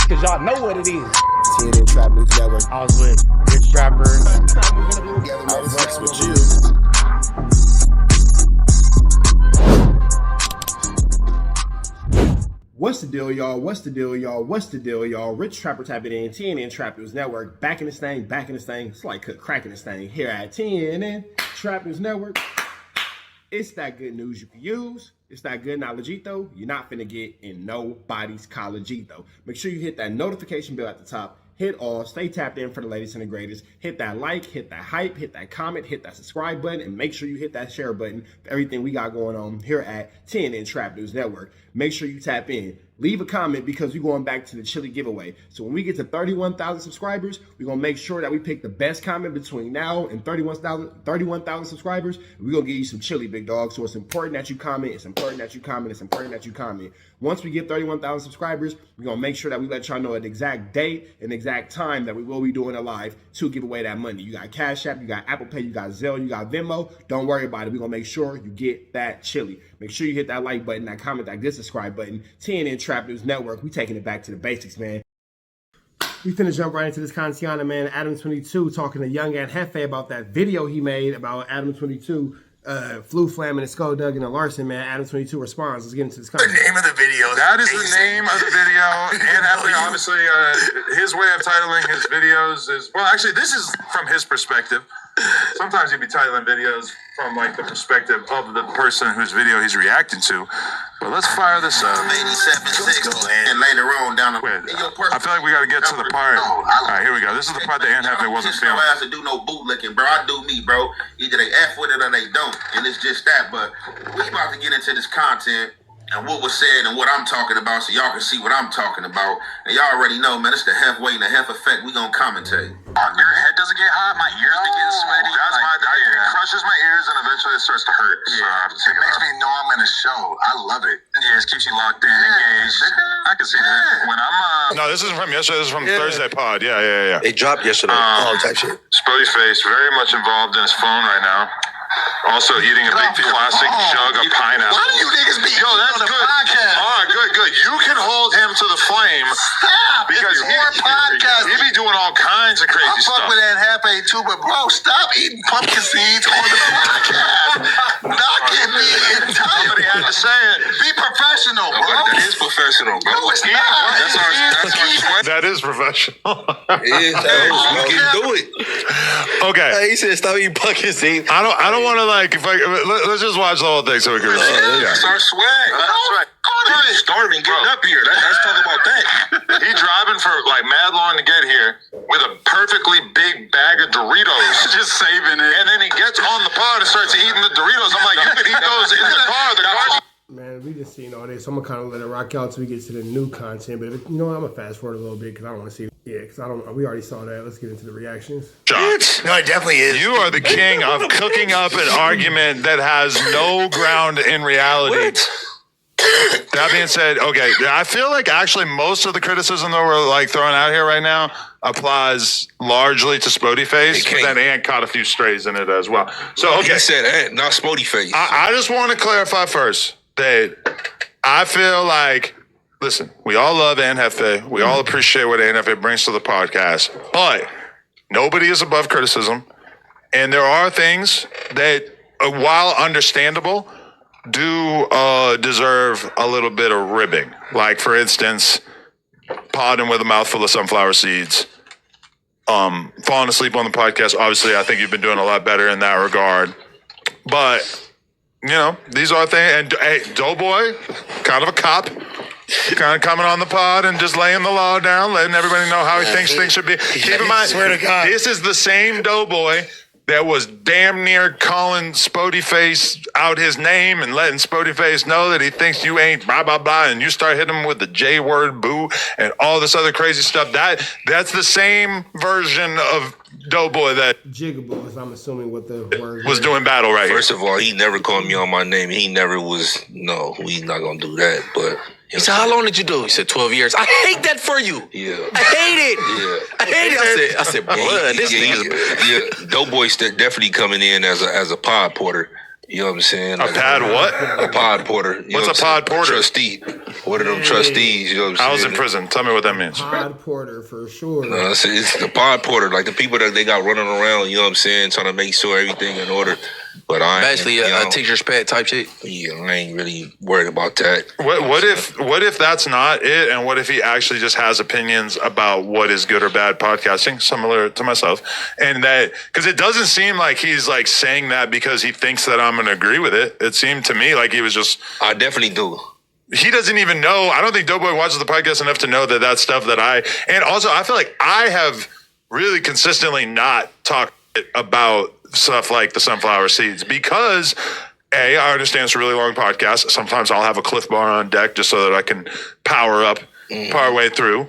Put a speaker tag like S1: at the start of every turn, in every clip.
S1: because y'all know what it is.
S2: TNN Trap News Network.
S1: I was with Rich Trapper.
S2: I flex with you. What's the deal, y'all? What's the deal, y'all? What's the deal, y'all? Rich Trapper tapping in TNN Trap News Network. Back in this thing, back in this thing. It's like cracking this thing here at TNN Trap News Network. It's that good news you can use. It's that good knowledgeito you're not finna get in nobody's collegeito. Make sure you hit that notification bell at the top. Hit all, stay tapped in for the latest and the greatest. Hit that like, hit that hype, hit that comment, hit that subscribe button, and make sure you hit that share button for everything we got going on here at TNN Trap News Network. Make sure you tap in. Leave a comment because we're going back to the chili giveaway. So when we get to 31,000 subscribers, we're going to make sure that we pick the best comment between now and 31,000 subscribers. We're going to give you some chili, big dog. So it's important that you comment. It's important that you comment. It's important that you comment. Once we get 31,000 subscribers, we're going to make sure that we let y'all know an exact date and exact time that we will be doing a live to give away that money. You got Cash App, you got Apple Pay, you got Zelle, you got Venmo. Don't worry about it. We're going to make sure you get that chili. Make sure you hit that like button, that comment, that good subscribe button. TNN Trap News Network. We taking it back to the basics, man. We finna jump right into this contiana, man. Adam22 talking to young Ant Hefe about that video he made about Adam22 flu flamming and skull dugging and Larson, man. Adam22 responds. Let's get into this content.
S3: The name of the video.
S4: That is the name of the video. Ant Hefe, obviously, his way of titling his videos is, well, actually, this is from his perspective. Sometimes he'd be titling videos from like the perspective of the person whose video he's reacting to. But let's fire this up.
S3: 87.6 and later on down the
S4: way. I feel like we got to get to the part. All right, here we go. This is the part that Ant Hefe wasn't feeling.
S3: I have to do no bootlicking, bro. I do me, bro. Either they F with it or they don't. And it's just that. But we about to get into this content and what was said and what I'm talking about so y'all can see what I'm talking about. And y'all already know, man, it's the Hef weight and the Hef effect. We gonna commentate.
S4: Your head doesn't get hot, my ears be getting sweaty. That's like, it crushes my ears and eventually it starts to hurt.
S3: Yeah.
S4: So, it makes me know I'm in a show. I love it. Yeah, it keeps you locked in, engaged. I can see that. When I'm No, this isn't from yesterday, this is from Thursday pod. Yeah.
S5: It dropped yesterday. Type shit.
S4: Spody Face, very much involved in his phone right now. Also eating a big plastic jug of pineapple.
S3: Why do you niggas be
S4: that's
S3: on the
S4: good.
S3: podcast?
S4: All right, good. You can hold him to the flame.
S3: Stop.
S4: Because
S3: it's more podcast.
S4: He be doing all kinds of crazy stuff.
S3: I fuck with Ant Hefe too, but bro, stop eating pumpkin seeds on the podcast. Not get me in time.
S4: Somebody had to say it.
S3: Be professional, bro.
S4: That is professional, bro.
S3: No, it's not.
S4: That's our sweat. That is professional.
S5: You can do it.
S4: Okay.
S5: He said stop eating pumpkin seeds.
S4: I don't want to like. Let's just watch the whole thing so we can.
S3: That's our swag. That's right. He's starving getting up here. Let's talk about that.
S4: He driving for like mad long to get here with a perfectly big bag of Doritos, just saving it. And then he gets on the pod and starts eating the Doritos. I'm like, you could eat those in the car. The car.
S2: Man, we just seen all this. So I'm gonna kind of let it rock out till we get to the new content. But I'm gonna fast forward a little bit because I don't want to see it. Yeah, because we already saw that. Let's get into the reactions.
S5: No, it definitely is.
S4: You are the king of cooking up an argument that has no ground in reality. That being said, okay, I feel like actually most of the criticism that we're like throwing out here right now applies largely to Spody Face, but then Ant caught a few strays in it as well. So, okay.
S5: He said Ant, not Spody Face.
S4: I just want to clarify first that I feel like, listen, we all love Ant Hefe. We all appreciate what Ant Hefe brings to the podcast, but nobody is above criticism. And there are things that, while understandable, do deserve a little bit of ribbing. Like, for instance, podding with a mouthful of sunflower seeds, falling asleep on the podcast. Obviously, I think you've been doing a lot better in that regard. But, these are things. And hey, Doughboy, kind of a cop, kind of coming on the pod and just laying the law down, letting everybody know how he thinks things should be. Keep in mind,
S5: swear to God,
S4: this is the same Doughboy that was damn near calling Spody Face out his name and letting Spody Face know that he thinks you ain't blah, blah, blah, and you start hitting him with the J word, boo, and all this other crazy stuff. That's the same version of Doughboy that
S2: Jigaboo is, I'm assuming, what the word
S4: was doing battle right here.
S5: First of all, he never called me on my name. He never was, no, we not going to do that, but... He said, how long did you do? He said, 12 years. I hate that for you. Yeah. I hate it. Yeah. I hate it. I said, blood. This nigga.
S3: Doughboy's definitely coming in as a pod porter.
S5: You know what I'm saying?
S4: A pad what?
S5: A pod porter.
S4: What's a pod porter?
S5: Trustee. One of them trustees. You know what I'm saying?
S4: I was in prison. Tell me what that means.
S2: Pod porter for sure.
S5: No, it's the pod porter, like the people that they got running around. You know what I'm saying? Trying to make sure everything in order. But I ain't,
S6: basically a teacher's pet type shit.
S5: Yeah, I ain't really worried about that.
S4: What if that's not it, and what if he actually just has opinions about what is good or bad podcasting, similar to myself, and that because it doesn't seem like he's like saying that because he thinks that I'm going to agree with it. It seemed to me like he was just.
S5: I definitely do.
S4: He doesn't even know. I don't think Doughboy watches the podcast enough to know that that's stuff that and also I feel like I have really consistently not talked about stuff like the sunflower seeds because I understand it's a really long podcast. Sometimes I'll have a Cliff Bar on deck just so that I can power up part way through.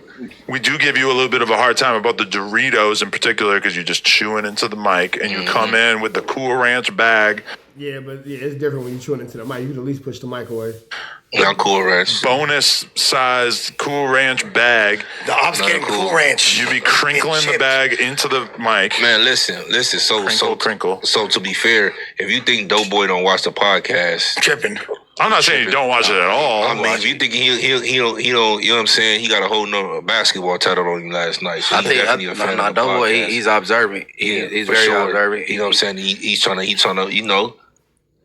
S4: We do give you a little bit of a hard time about the Doritos in particular because you're just chewing into the mic and you come in with the Cool Ranch bag.
S2: Yeah, but it's different when you're chewing into the mic. You can at least push the mic away.
S5: Not Cool Ranch.
S4: Bonus sized Cool Ranch bag.
S7: The ops getting Cool Ranch.
S4: You be crinkling the bag into the mic.
S5: Man, listen.
S4: Crinkle.
S5: So to be fair, if you think Doughboy don't watch the podcast,
S7: tripping.
S4: I'm not saying you don't watch it at all.
S5: I mean, if you think he don't, you know what I'm saying? He got a whole nother basketball title on him last night. So
S6: I think Doughboy, he's observant. He's very observant.
S5: You know what I'm saying? He's trying to, you know,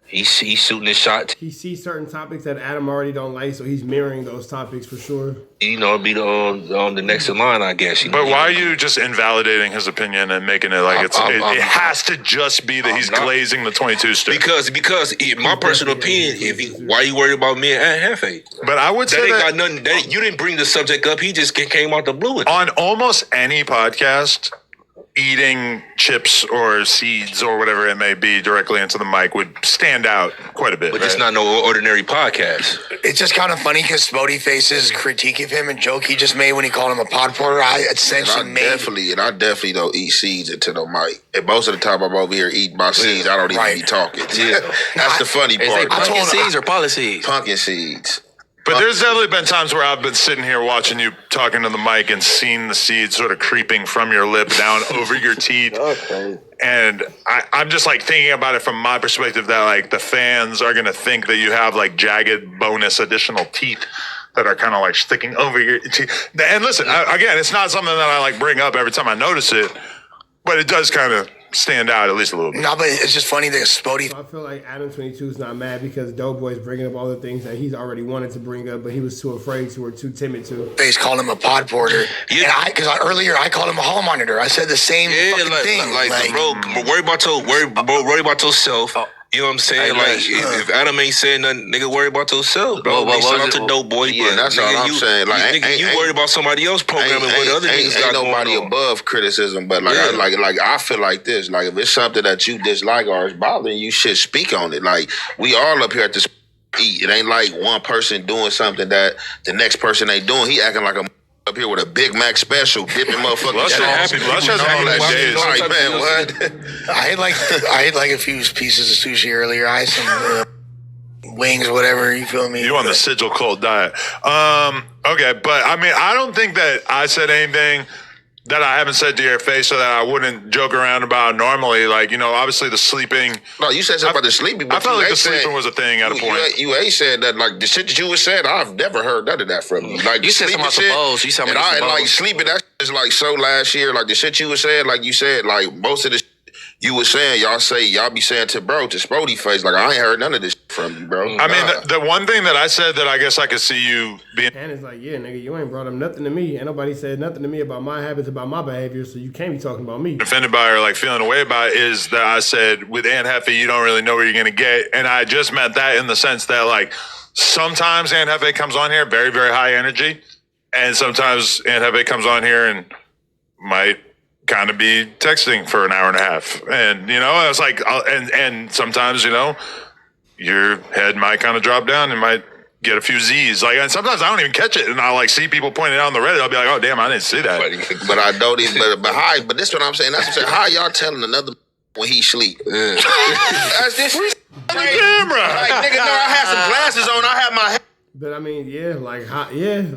S5: he's shooting his shot.
S2: He sees certain topics that Adam already don't like, so he's mirroring those topics for sure.
S5: You know, be on the next in line, I guess.
S4: But why are you just invalidating his opinion and making it like it has to just be that he's glazing the 22 stick?
S5: Because in my personal opinion, why are you worried about me and Ant Hefe?
S4: But I would say
S5: that ain't got nothing. You didn't bring the subject up. He just came out the blue.
S4: On almost any podcast, eating chips or seeds or whatever it may be directly into the mic would stand out quite a bit.
S5: But it's not no ordinary podcast.
S7: It's just kind of funny because Spody Face's critique of him and joke he just made when he called him a pod porter. I
S3: definitely don't eat seeds into the mic. And most of the time I'm over here eating my seeds, I don't even be talking.
S5: Yeah.
S3: That's the funny part.
S6: Is it pumpkin seeds or poly seeds?
S3: Pumpkin seeds.
S4: But there's definitely been times where I've been sitting here watching you talking to the mic and seeing the seeds sort of creeping from your lip down over your teeth. Okay. And I'm just like thinking about it from my perspective that like the fans are going to think that you have like jagged bonus additional teeth that are kind of like sticking over your teeth. And listen, again, it's not something that I like bring up every time I notice it, but it does kind of stand out at least a little bit.
S7: No, but it's just funny that Spody.
S2: I feel like Adam22 is not mad because Doughboy's bringing up all the things that he's already wanted to bring up, but he was too afraid to or too timid to.
S7: Face called him a pod porter. Yeah. And because earlier I called him a hall monitor. I said the same fucking thing.
S5: Like, bro, worry about yourself. You know what I'm saying? Like, if Adam ain't saying nothing, nigga, worry about yourself, bro. Shout out to Doughboy.
S3: Yeah, that's all I'm saying. Like,
S5: you worry about somebody else programming what other niggas got going on.
S3: Ain't nobody above criticism, but like, I feel like this. Like, if it's something that you dislike or is bothering you, should speak on it. Like, we all up here at this eat. It ain't like one person doing something that the next person ain't doing. He acting like a up here with a Big Mac special, dipping motherfucking sauce.
S4: Lush has happy days.
S3: Like, man, what?
S7: I had like a few pieces of sushi earlier. I had some wings, whatever. You feel me?
S4: You on the Sigil Cult diet? Okay, but I mean, I don't think that I said anything that I haven't said to your face so that I wouldn't joke around about normally. Like, you know, obviously the sleeping.
S3: No, you said something about the sleeping. But
S4: I felt like the sleeping was a thing at a point.
S3: You ain't said that, like, the shit that you was saying, I've never heard none of that from you. Like,
S6: you said something about suppose. You said something about
S3: like, sleeping, that is like so last year. Like, the shit you was saying, like you said, like, most of the you was saying, y'all be saying to Spody Face, like, I ain't heard none of this from you, bro.
S4: I mean, the one thing that I said that I guess I could see you being.
S2: And it's like, yeah, nigga, you ain't brought up nothing to me. Ain't nobody said nothing to me about my habits, about my behavior, so you can't be talking about me.
S4: Offended by or like feeling away about it is that I said with Ant Hefe, you don't really know where you're going to get. And I just meant that in the sense that like sometimes Ant Hefe comes on here very, very high energy. And sometimes Ant Hefe comes on here and might kind of be texting for an hour and a half. And, you know, I was like, and sometimes, you know, your head might kind of drop down and might get a few Z's. Like, and sometimes I don't even catch it. And I like see people pointing it out on the Reddit. I'll be like, oh, damn, I didn't see that.
S3: But I don't even, but this is what I'm saying. That's what I'm saying. How y'all telling another when he sleep? Yeah. That's this.
S4: On the camera.
S3: Like, nigga, no, I had some glasses on. I had my head
S2: But I mean, yeah, like, yeah,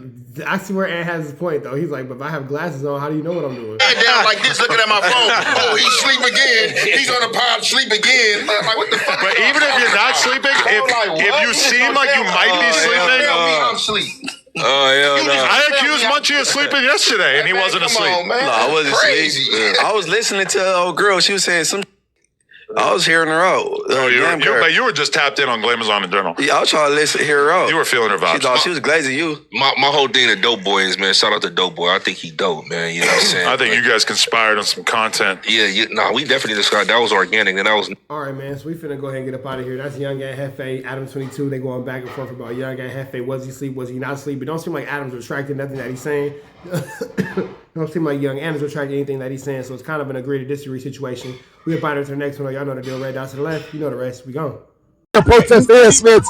S2: I see where Ant has his point though. He's like, but if I have glasses on, how do you know what I'm doing?
S3: Head down like this, looking at my phone. Oh, he's sleep again. He's on the pod, sleep again. Like, what the fuck?
S4: But even if you're not sleeping, if you seem like you might be sleeping,
S3: tell me I'm asleep.
S5: Oh, yeah, no.
S4: I accused Munchie of sleeping yesterday, and he wasn't asleep.
S3: On, man.
S6: No, I wasn't
S3: Crazy.
S6: asleep. I was listening to an old girl. She was saying some. I was hearing her out.
S4: But you were just tapped in on Glamazon in general.
S6: Yeah, I was trying to hear her out.
S4: You were feeling her vibes.
S6: She thought she was glazing you.
S5: My whole thing to Dope Boy is, man, shout out to Dope Boy. I think he dope, man. You know what I'm saying?
S4: I think you guys conspired on some content.
S5: Yeah, we definitely discussed. That was organic. Then that was.
S2: All right, man. So we finna go ahead and get up out of here. That's Young Ant Hefe, Adam22. They going back and forth about Young Ant Hefe. Was he asleep? Was he not asleep? It don't seem like Adam's retracted nothing that he's saying. Don't seem like Young Ant is retracting anything that he's saying. So it's kind of an agree to disagree situation. We up out to the next one. Y'all know the deal. Red dots to the left. You know the rest. We gone.
S8: Protest the ass, man.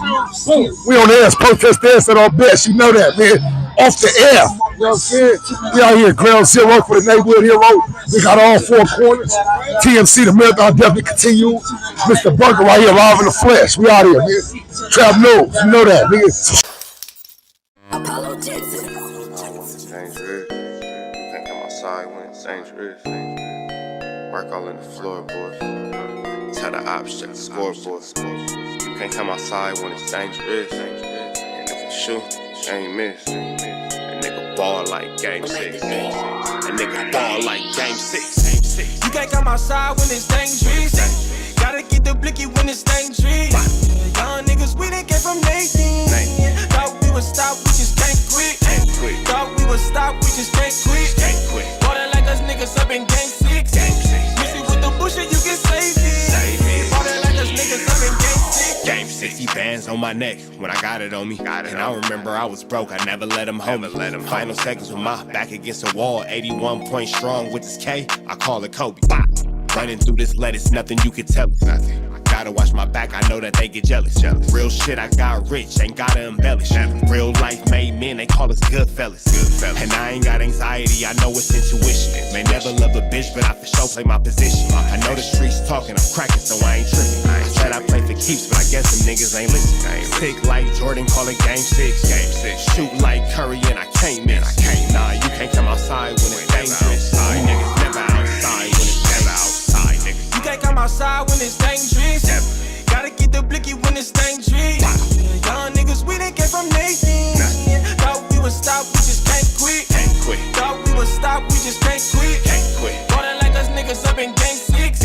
S8: We on the ass. Protest the ass at our best. You know that, man. Off the air. You know what I'm saying? We out here, ground zero for the neighborhood hero. We got all four corners. TMC, the marathon definitely continues. Mr. Burger right here, live in the flesh. We out here, man. Trap knows. You know that, nigga.
S9: Dangerous. Can't come outside when it's dangerous. Work all in the floorboards. Tell the ops check the scoreboard. You can't come outside when it's dangerous. And if you shoot, you ain't miss. A nigga ball like game 6. A nigga ball like game 6.
S10: You can't come outside when it's dangerous. Gotta get the blicky when it's dangerous. Young niggas, we didn't get from Nathan. Thought we would stop, we just can't quit. Thought we would stop, we just can't quit. Ballin' like us niggas up in game 6. Missy with the bullshit, you can save it. Ballin' like us niggas up in game 6.
S1: Game 60 bands on my neck when I got it on me. And I remember I was broke, I never let him hold me. Final seconds with my back against the wall. 81 point strong with this K, I call it Kobe. Running through this lettuce, nothing you can tell us. Gotta watch my back, I know that they get jealous. Real shit, I got rich, ain't gotta embellish. Real life made men, they call us good fellas. And I ain't got anxiety, I know it's intuition. May never love a bitch, but I for sure play my position. I know the streets talking, I'm cracking, so I ain't tripping. I said I play for keeps, but I guess them niggas ain't listening. Sick like Jordan, call it game 6. Shoot like Curry, and I can't miss. Nah, you can't come outside when it's dangerous. You niggas never outside when it's outside, nigga.
S10: You can't come outside when it's dangerous. Gotta get the blicky when it's dangerous. Young niggas, we didn't get from Nathan. Thought we would stop, we just can't quit. Thought we would stop, we just can't quit. Ballin' like us niggas up in game 6.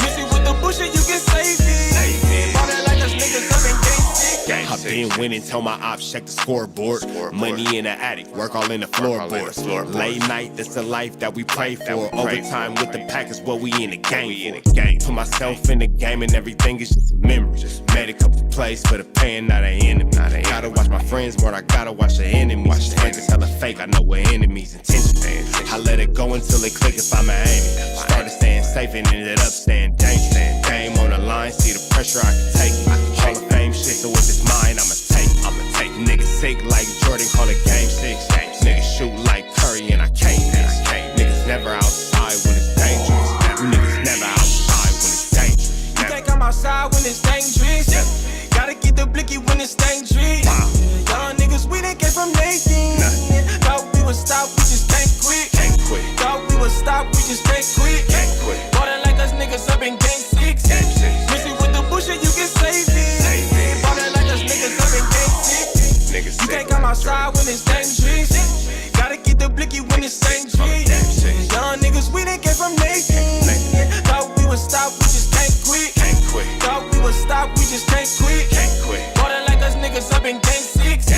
S10: Missy with the bullshit, you can save it. Ballin' like us niggas up in game 6.
S1: I've been winning, tell my ops check the scoreboard. Money in the attic, work all in the floorboards. Late night, that's the life that we pray for. Overtime with the pack is what we in the game for. Put myself in the game and everything is just a memory. Made a couple plays for the pain, not an enemy. Gotta watch my friends more, I gotta watch the enemies. Friends is hella fake, I know what enemies' intentions. I let it go until it click if I'm aiming. Started staying safe and ended up staying dangerous. Game on the line, see the pressure I can take. Hall of Fame shit, so if it's mine, I'ma take. Niggas sick like Jordan, call it game 6. Niggas shoot like Curry, and I can't miss. Niggas never outside when it's dangerous. Niggas never outside when it's dangerous.
S10: You can't come outside when it's dangerous. Gotta get the blicky when it's dangerous. Young niggas, we didn't get from Nathan. Thought we would stop, we just can't quit. Thought we would stop, we just can't quit. Ballin' like us niggas up in game 6. Missy with the bullshit, you can save it. Ballin' like us niggas up in game 6. You can't come outside when it's dangerous. Gotta get the blicky when it's dangerous. Young niggas, we didn't get from Nathan. Thought we would stop, we just can't quit. Thought we would stop, we just can't quit. Ballin' like us niggas up in game 6.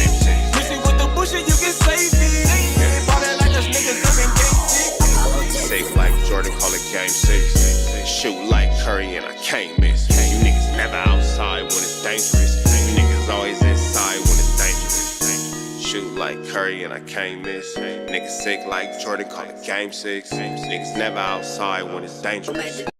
S10: Missy with the bullshit, you can save it. Ballin' like us niggas up in game 6.
S9: Safe like Jordan, call it game 6. Shoot like Curry, and I can't miss. You niggas never outside when it's dangerous. You niggas always inside when it's dangerous. Shoot like Curry, and I can't miss. Niggas sick like Jordan, call it game 6. Niggas never outside when it's dangerous.